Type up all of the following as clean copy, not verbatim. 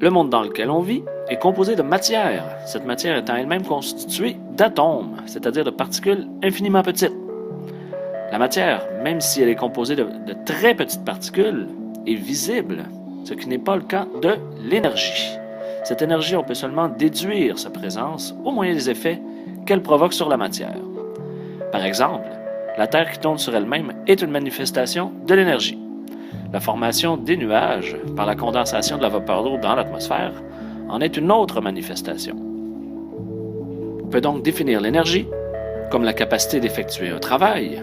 Le monde dans lequel on vit est composé de matière, cette matière étant elle-même constituée d'atomes, c'est-à-dire de particules infiniment petites. La matière, même si elle est composée de très petites particules, est visible, ce qui n'est pas le cas de l'énergie. Cette énergie, on peut seulement déduire sa présence au moyen des effets qu'elle provoque sur la matière. Par exemple, la Terre qui tourne sur elle-même est une manifestation de l'énergie. La formation des nuages par la condensation de la vapeur d'eau dans l'atmosphère en est une autre manifestation. On peut donc définir l'énergie comme la capacité d'effectuer un travail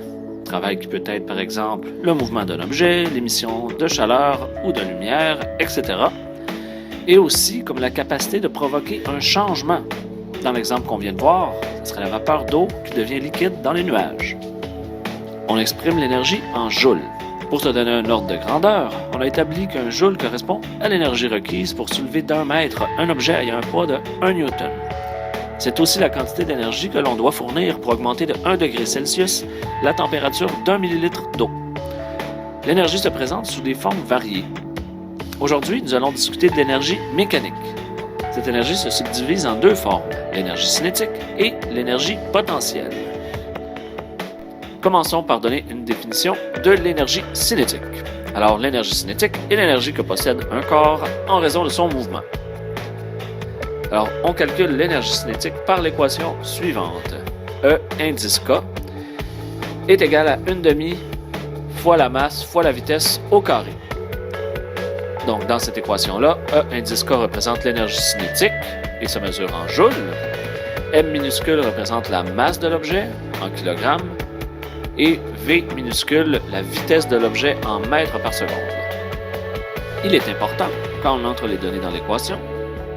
qui peut être par exemple le mouvement d'un objet, l'émission de chaleur ou de lumière, etc. Et aussi comme la capacité de provoquer un changement. Dans l'exemple qu'on vient de voir, ce serait la vapeur d'eau qui devient liquide dans les nuages. On exprime l'énergie en joules. Pour te donner un ordre de grandeur, on a établi qu'un joule correspond à l'énergie requise pour soulever d'1 mètre un objet ayant un poids de 1 newton. C'est aussi la quantité d'énergie que l'on doit fournir pour augmenter de 1 degré Celsius la température d'1 millilitre d'eau. L'énergie se présente sous des formes variées. Aujourd'hui, nous allons discuter de l'énergie mécanique. Cette énergie se subdivise en deux formes, l'énergie cinétique et l'énergie potentielle. Commençons par donner une définition de l'énergie cinétique. Alors, l'énergie cinétique est l'énergie que possède un corps en raison de son mouvement. Alors, on calcule l'énergie cinétique par l'équation suivante. E indice K est égal à 1/2 fois la masse fois la vitesse au carré. Donc, dans cette équation-là, E indice K représente l'énergie cinétique et se mesure en joules. M minuscule représente la masse de l'objet en kilogrammes et V minuscule la vitesse de l'objet en mètres par seconde. Il est important, quand on entre les données dans l'équation,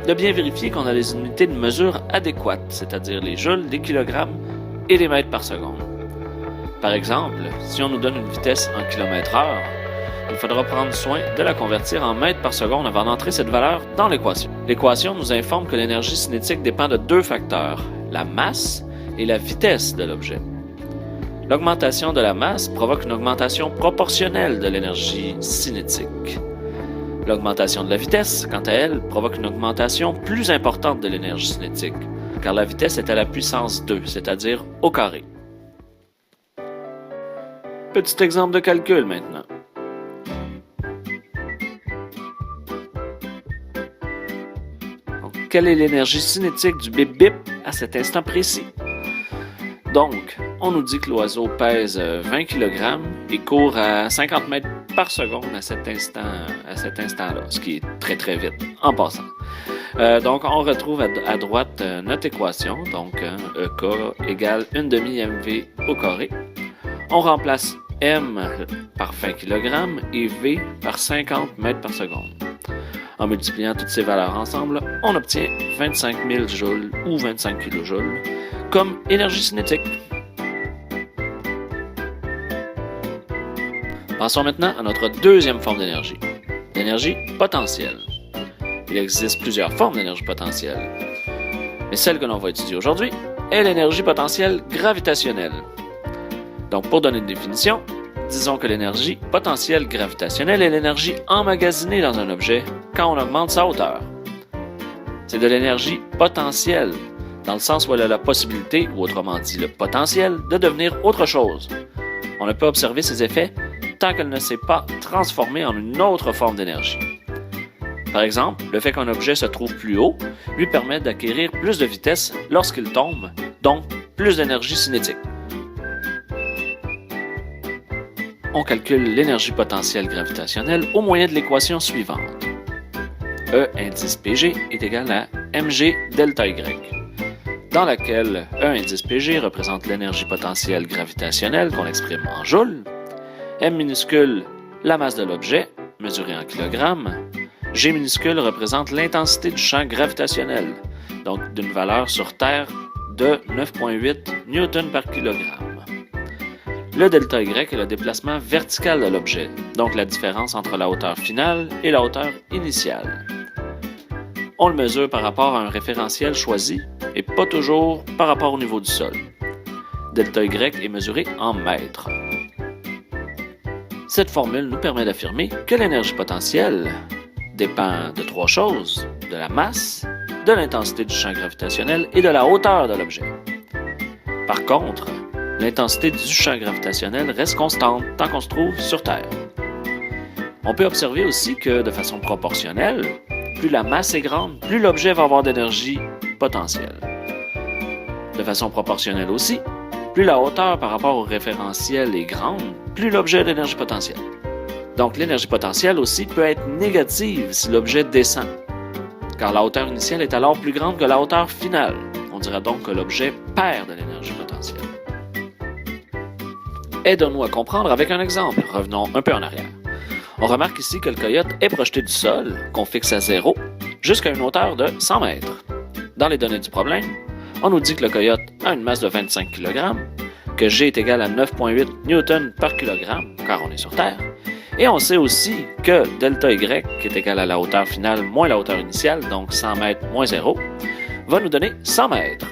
de bien vérifier qu'on a les unités de mesure adéquates, c'est-à-dire les joules, les kilogrammes et les mètres par seconde. Par exemple, si on nous donne une vitesse en kilomètres-heure, il faudra prendre soin de la convertir en mètres par seconde avant d'entrer cette valeur dans l'équation. L'équation nous informe que l'énergie cinétique dépend de deux facteurs, la masse et la vitesse de l'objet. L'augmentation de la masse provoque une augmentation proportionnelle de l'énergie cinétique. L'augmentation de la vitesse, quant à elle, provoque une augmentation plus importante de l'énergie cinétique, car la vitesse est à la puissance 2, c'est-à-dire au carré. Petit exemple de calcul maintenant. Donc, quelle est l'énergie cinétique du bip-bip à cet instant précis? Donc, on nous dit que l'oiseau pèse 20 kg et court à 50 mètres par seconde à cet instant-là, ce qui est très très vite, en passant. Donc, on retrouve à droite notre équation, donc EK égale 1/2 mv au carré. On remplace M par 20 kg et V par 50 mètres par seconde. En multipliant toutes ces valeurs ensemble, on obtient 25 000 joules ou 25 kJ comme énergie cinétique. Passons maintenant à notre deuxième forme d'énergie, l'énergie potentielle. Il existe plusieurs formes d'énergie potentielle, mais celle que l'on va étudier aujourd'hui est l'énergie potentielle gravitationnelle. Donc, pour donner une définition, disons que l'énergie potentielle gravitationnelle est l'énergie emmagasinée dans un objet quand on augmente sa hauteur. C'est de l'énergie potentielle, dans le sens où elle a la possibilité, ou autrement dit le potentiel, de devenir autre chose. On ne peut observer ses effets tant qu'elle ne s'est pas transformée en une autre forme d'énergie. Par exemple, le fait qu'un objet se trouve plus haut lui permet d'acquérir plus de vitesse lorsqu'il tombe, donc plus d'énergie cinétique. On calcule l'énergie potentielle gravitationnelle au moyen de l'équation suivante. E indice Pg est égal à mg delta y, dans laquelle E indice Pg représente l'énergie potentielle gravitationnelle qu'on exprime en joules, M minuscule la masse de l'objet, mesurée en kilogrammes, G minuscule représente l'intensité du champ gravitationnel, donc d'une valeur sur Terre de 9,8 newton par kilogramme. Le delta y est le déplacement vertical de l'objet, donc la différence entre la hauteur finale et la hauteur initiale. On le mesure par rapport à un référentiel choisi et pas toujours par rapport au niveau du sol. Delta y est mesuré en mètres. Cette formule nous permet d'affirmer que l'énergie potentielle dépend de trois choses, de la masse, de l'intensité du champ gravitationnel et de la hauteur de l'objet. Par contre, l'intensité du champ gravitationnel reste constante tant qu'on se trouve sur Terre. On peut observer aussi que, de façon proportionnelle, plus la masse est grande, plus l'objet va avoir d'énergie potentielle. De façon proportionnelle aussi, plus la hauteur par rapport au référentiel est grande, plus l'objet a d'énergie potentielle. Donc l'énergie potentielle aussi peut être négative si l'objet descend, car la hauteur initiale est alors plus grande que la hauteur finale. On dira donc que l'objet perd de l'énergie potentielle. Aidons-nous à comprendre avec un exemple. Revenons un peu en arrière. On remarque ici que le coyote est projeté du sol, qu'on fixe à 0, jusqu'à une hauteur de 100 mètres. Dans les données du problème, on nous dit que le coyote a une masse de 25 kg, que G est égal à 9,8 Newton par kg, car on est sur Terre, et on sait aussi que delta Y, qui est égal à la hauteur finale moins la hauteur initiale, donc 100 mètres moins 0, va nous donner 100 mètres.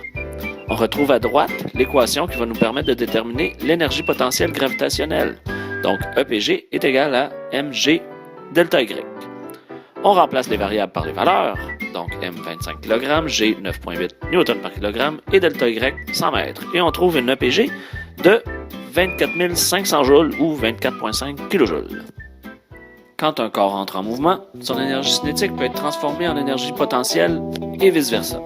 On retrouve à droite l'équation qui va nous permettre de déterminer l'énergie potentielle gravitationnelle. Donc EPG est égal à mg delta Y. On remplace les variables par les valeurs, donc m 25 kg, g 9,8 Newton par kg et delta Y 100 mètres. Et on trouve une EPG de 24 500 joules ou 24,5 kJ. Quand un corps entre en mouvement, son énergie cinétique peut être transformée en énergie potentielle et vice-versa.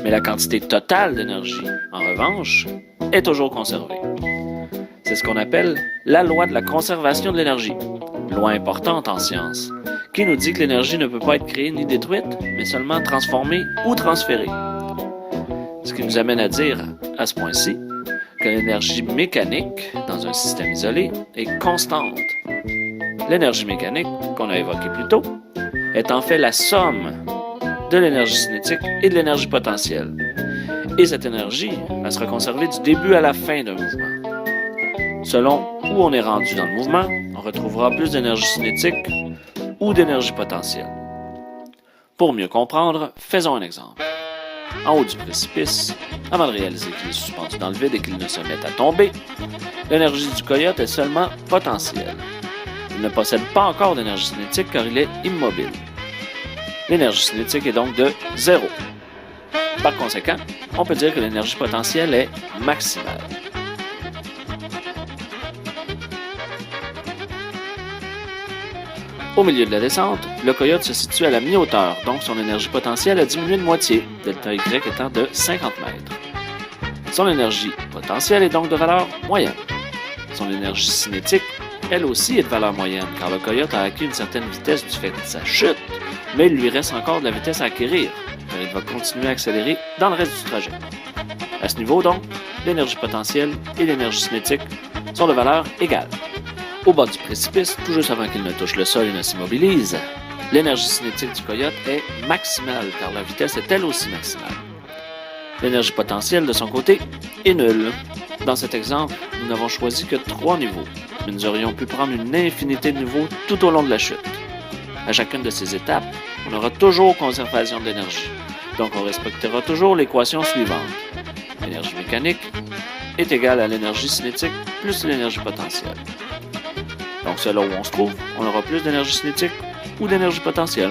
Mais la quantité totale d'énergie, en revanche, est toujours conservée. C'est ce qu'on appelle la loi de la conservation de l'énergie, loi importante en sciences, qui nous dit que l'énergie ne peut pas être créée ni détruite, mais seulement transformée ou transférée. Ce qui nous amène à dire, à ce point-ci, que l'énergie mécanique, dans un système isolé, est constante. L'énergie mécanique, qu'on a évoquée plus tôt, est en fait la somme de l'énergie cinétique et de l'énergie potentielle. Et cette énergie, elle sera conservée du début à la fin d'un mouvement. Selon où on est rendu dans le mouvement, on retrouvera plus d'énergie cinétique ou d'énergie potentielle. Pour mieux comprendre, faisons un exemple. En haut du précipice, avant de réaliser qu'il est suspendu dans le vide et qu'il ne se mette à tomber, l'énergie du coyote est seulement potentielle. Il ne possède pas encore d'énergie cinétique car il est immobile. L'énergie cinétique est donc de 0. Par conséquent, on peut dire que l'énergie potentielle est maximale. Au milieu de la descente, le coyote se situe à la mi-hauteur, donc son énergie potentielle a diminué de moitié, delta Y étant de 50 mètres. Son énergie potentielle est donc de valeur moyenne. Son énergie cinétique, elle aussi, est de valeur moyenne, car le coyote a acquis une certaine vitesse du fait de sa chute, mais il lui reste encore de la vitesse à acquérir, car il va continuer à accélérer dans le reste du trajet. À ce niveau, donc, l'énergie potentielle et l'énergie cinétique sont de valeur égale. Au bas du précipice, tout juste avant qu'il ne touche le sol et ne s'immobilise, l'énergie cinétique du coyote est maximale, car la vitesse est elle aussi maximale. L'énergie potentielle, de son côté, est nulle. Dans cet exemple, nous n'avons choisi que 3 niveaux, mais nous aurions pu prendre une infinité de niveaux tout au long de la chute. À chacune de ces étapes, on aura toujours conservation de l'énergie, donc on respectera toujours l'équation suivante. L'énergie mécanique est égale à l'énergie cinétique plus l'énergie potentielle. Donc selon où on se trouve, on aura plus d'énergie cinétique ou d'énergie potentielle.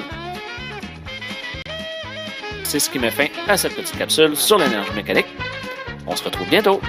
C'est ce qui met fin à cette petite capsule sur l'énergie mécanique. On se retrouve bientôt!